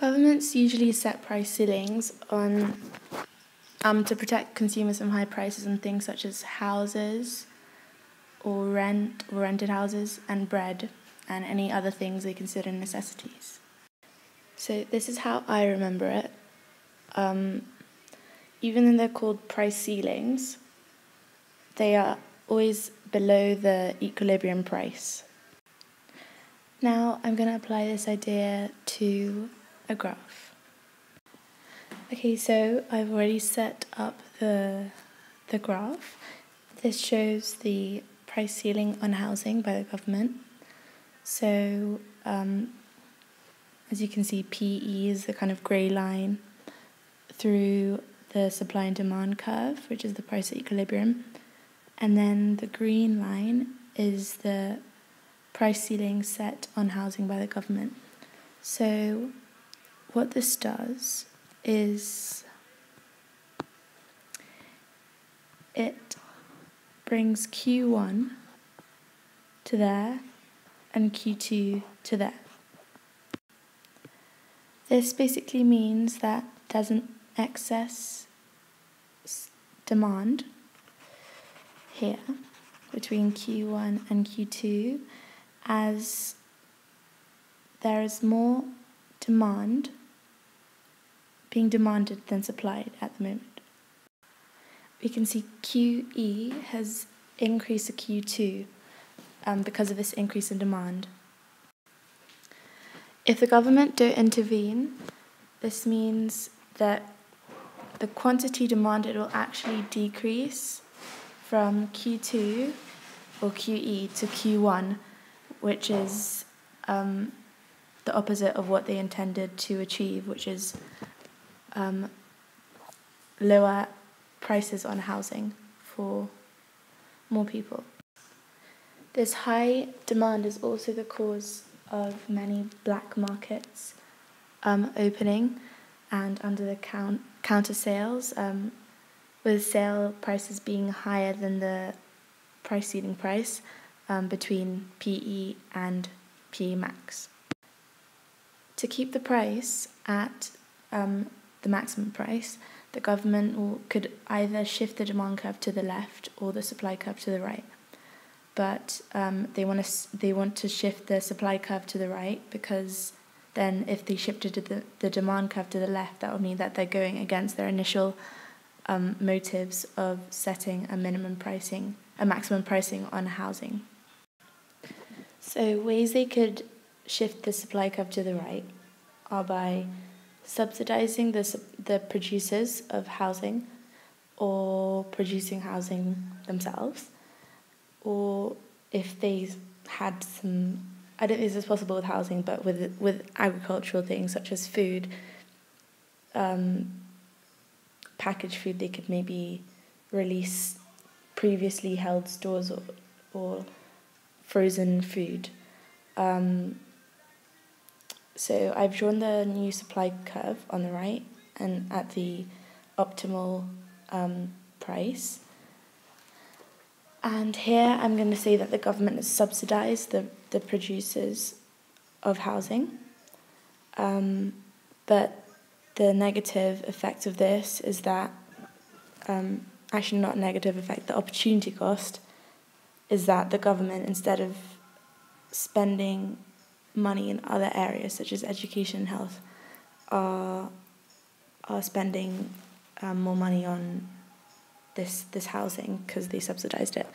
Governments usually set price ceilings on to protect consumers from high prices on things such as houses or rented houses and bread and any other things they consider necessities. So this is how I remember it. Even though they're called price ceilings, they are always below the equilibrium price. Now I'm going to apply this idea to a graph. Okay, so I've already set up the graph. This shows the price ceiling on housing by the government. So as you can see, PE is the kind of grey line through the supply and demand curve, which is the price at equilibrium. And then the green line is the price ceiling set on housing by the government. So what this does is it brings Q1 to there and Q2 to there. This basically means that there's an excess demand here between Q1 and Q2 as there is more demand being demanded than supplied at the moment. We can see QE has increased to Q2 because of this increase in demand. If the government don't intervene, this means that the quantity demanded will actually decrease from Q2 or QE to Q1, which is the opposite of what they intended to achieve, which is lower prices on housing for more people. This high demand is also the cause of many black markets opening and under the counter sales, with sale prices being higher than the price ceiling price between PE and PE max. To keep the price at the maximum price, the government could either shift the demand curve to the left or the supply curve to the right. But they want to shift the supply curve to the right, because then if they shifted the demand curve to the left, that would mean that they're going against their initial motives of setting a maximum pricing on housing. So ways they could shift the supply curve to the right are by subsidizing the producers of housing or producing housing themselves, or if they had some, I don't think this is possible with housing, but with agricultural things such as food, packaged food, they could maybe release previously held stores or frozen food. So I've drawn the new supply curve on the right and at the optimal price. And here I'm going to say that the government has subsidised the producers of housing. But the negative effect of this is that, actually not negative effect, the opportunity cost is that the government, instead of spending money in other areas such as education and health, are spending more money on this housing because they subsidised it.